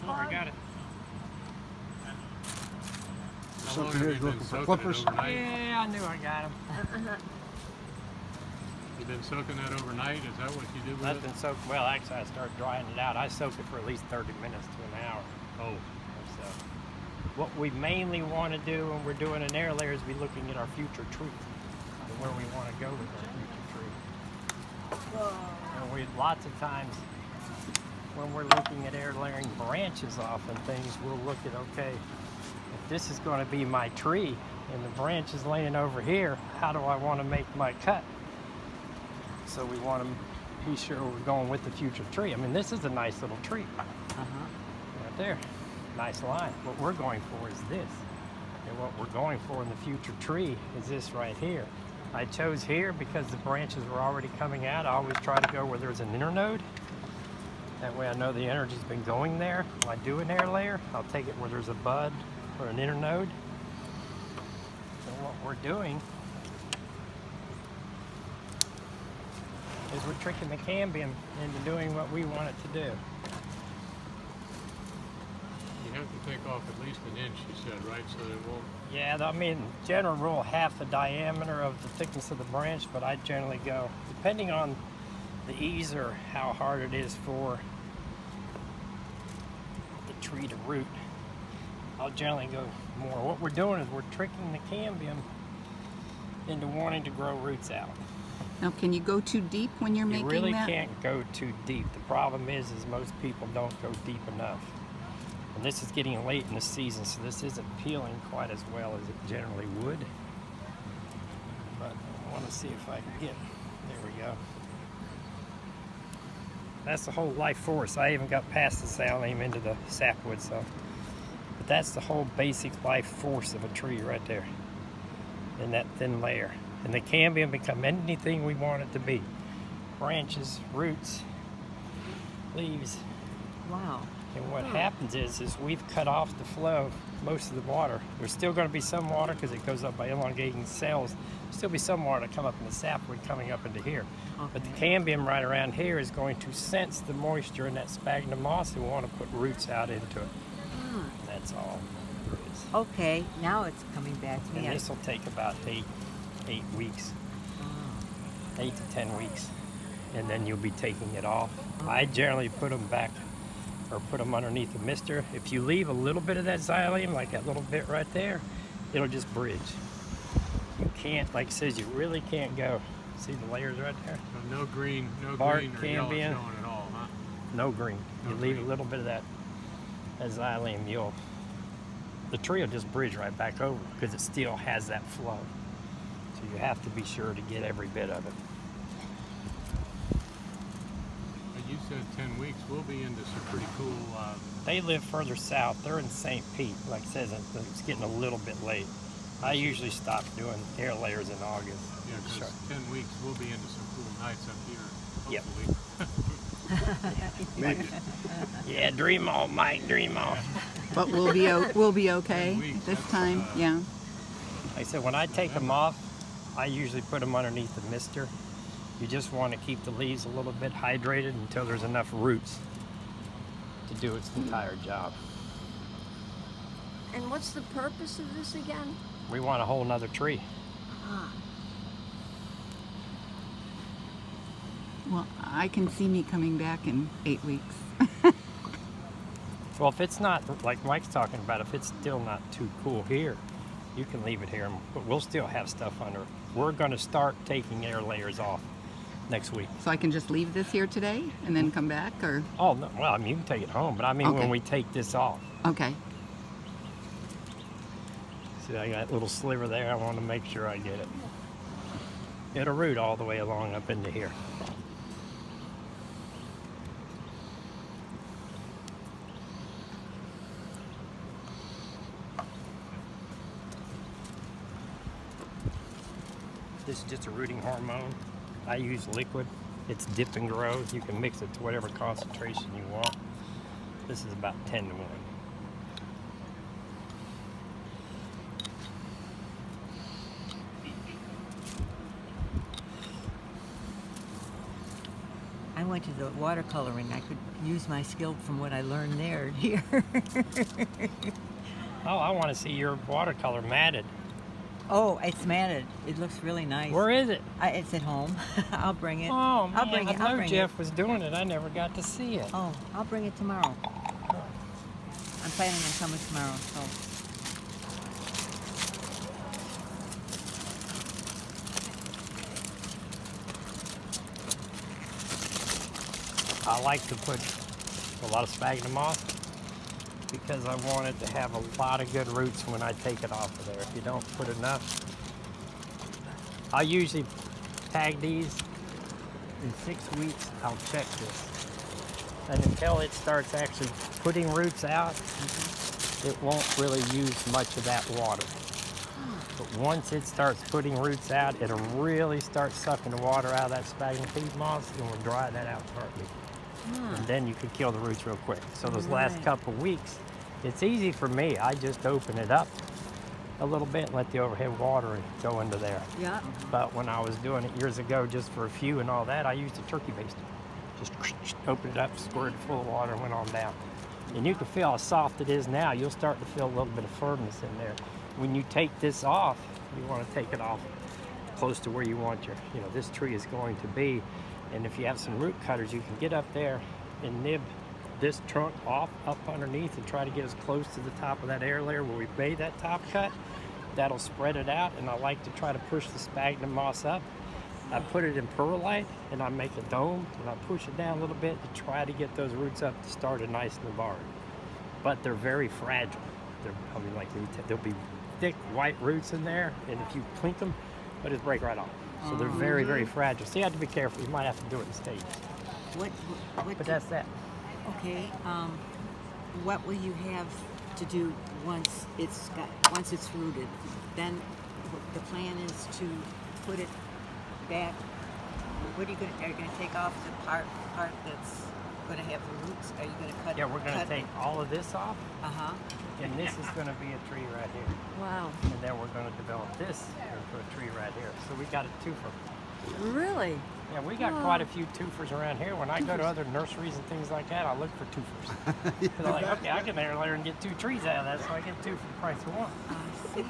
Oh, I got it. So here's looking for clippers. Yeah, I knew I got them. You've been soaking that overnight? Is that what you do with That's it? been soaked. Well, actually, I started drying it out. I soak it for at least 30 minutes to an hour. Oh. So, what we mainly want to do when we're doing an air layer is be looking at our future tree and where we want to go with our future tree. And we lots of times when we're looking at air layering branches off and things, we'll look at, okay, if this is going to be my tree and the branch is laying over here, how do I want to make my cut? So we want to be sure we're going with the future tree. I mean, this is a nice little tree. Right there. Nice line. What we're going for is this. And what we're going for in the future tree is this right here. I chose here because the branches were already coming out. I always try to go where there's an internode. That way I know the energy's been going there. When I do an air layer, I'll take it where there's a bud or an internode. So what we're doing is we're tricking the cambium into doing what we want it to do. You have to take off at least an inch, you said, right? So that it won't... Yeah, I mean, general rule, half the diameter of the thickness of the branch, but I generally go, depending on the ease or how hard it is for the tree to root, I'll generally go more. What we're doing is we're tricking the cambium into wanting to grow roots out. Now, can you go too deep when you're making that? You really can't go too deep. The problem is most people don't go deep enough. And this is getting late in the season, so this isn't peeling quite as well as it generally would. But I want to see if I can get, there we go. That's the whole life force. I even got past the saline into the sapwood, so. But that's the whole basic life force of a tree right there. In that thin layer. And the cambium become anything we want it to be. Branches, roots, leaves. Wow. And what happens is we've cut off the flow of most of the water. There's still going to be some water because it goes up by elongating cells. There'll still be some water to come up in the sapwood coming up into here. Okay. But the cambium right around here is going to sense the moisture in that sphagnum moss and want to put roots out into it. That's all there is. Okay, now it's coming back to me. And this will take about eight weeks. 8 to 10 weeks. And then you'll be taking it off. I generally put them back or put them underneath the mister. If you leave a little bit of that xylem, like that little bit right there, it'll just bridge. You can't, like it says, you really can't go. See the layers right there? So no green, Bark, green or yellow cambium. showing at all, huh? No green. No You leave green. a little bit of that xylem, the tree will just bridge right back over because it still has that flow. So you have to be sure to get every bit of it. But you said 10 weeks. We'll be into some pretty cool... They live further south. They're in St. Pete. Like it says, it's getting a little bit late. I usually stop doing air layers in August. Yeah, because 10 weeks we'll be into some cool nights up here, hopefully. Maybe. Yeah, dream on, Mike, dream on. But we'll be okay weeks, this that's, time. Yeah. Like I said, when I take them off, I usually put them underneath the mister. You just want to keep the leaves a little bit hydrated until there's enough roots to do its entire job. And what's the purpose of this again? We want a whole nother tree. Well, I can see me coming back in 8 weeks. Well, if it's not, like Mike's talking about, if it's still not too cool here, you can leave it here, but we'll still have stuff under it. We're going to start taking air layers off next week. So I can just leave this here today and then come back, or? Oh, no, well, I mean, you can take it home, but I mean Okay. when we take this off. Okay. See, I got a little sliver there. I want to make sure I get it. It'll root all the way along up into here. This is just a rooting hormone. I use liquid. It's dip and grow. You can mix it to whatever concentration you want. This is about 10 to 1. I went went to the watercoloring. I could use my skill from what I learned there here. Oh, I want to see your watercolor matted. Oh, it's matted. It looks really nice. Where is it? It's at home. I'll bring it. Oh, man, I'll bring it. I know Jeff was doing it. I never got to see it. Oh, I'll bring it tomorrow. I'm planning on coming tomorrow. So. I like to put a lot of sphagnum moss because I want it to have a lot of good roots when I take it off of there. If you don't put enough, I usually tag these in 6 weeks. I'll check this, and until it starts actually putting roots out, it won't really use much of that water. But once it starts putting roots out, it'll really start sucking the water out of that sphagnum peat moss, and we'll dry that out partly. And then you can kill the roots real quick. So those last Right. couple weeks, it's easy for me. I just open it up a little bit and let the overhead water go into there. Yeah. But when I was doing it years ago, just for a few and all that, I used a turkey baster. Just open it up, squirt it full of water, and went on down. And you can feel how soft it is now. You'll start to feel a little bit of firmness in there. When you take this off, you want to take it off close to where you want your, this tree is going to be. And if you have some root cutters, you can get up there and nib this trunk off up underneath and try to get as close to the top of that air layer where we made that top cut. That'll spread it out, and I like to try to push the sphagnum moss up. I put it in perlite, and I make a dome, and I push it down a little bit to try to get those roots up to start a nice Navarre. But they're very fragile. There'll be thick white roots in there, and if you plink them, they'll just break right off. So they're very, very fragile. So you have to be careful. You might have to do it in stages. What But that's that. Okay. What will you have to do once it's rooted? Then the plan is to put it back. What are you going to take off the part that's going to have the roots? Are you going to cut? Yeah, we're going to take all of this off, Uh-huh. and this is going to be a tree right here. Wow. And then we're going to develop this into a tree right here. So we got a twofer. Really? Yeah, we got quite a few twofers around here. When I go to other nurseries and things like that, I look for twofers. They're like, okay, I can air layer and get 2 trees out of that, so I get 2 for the price of 1. I see.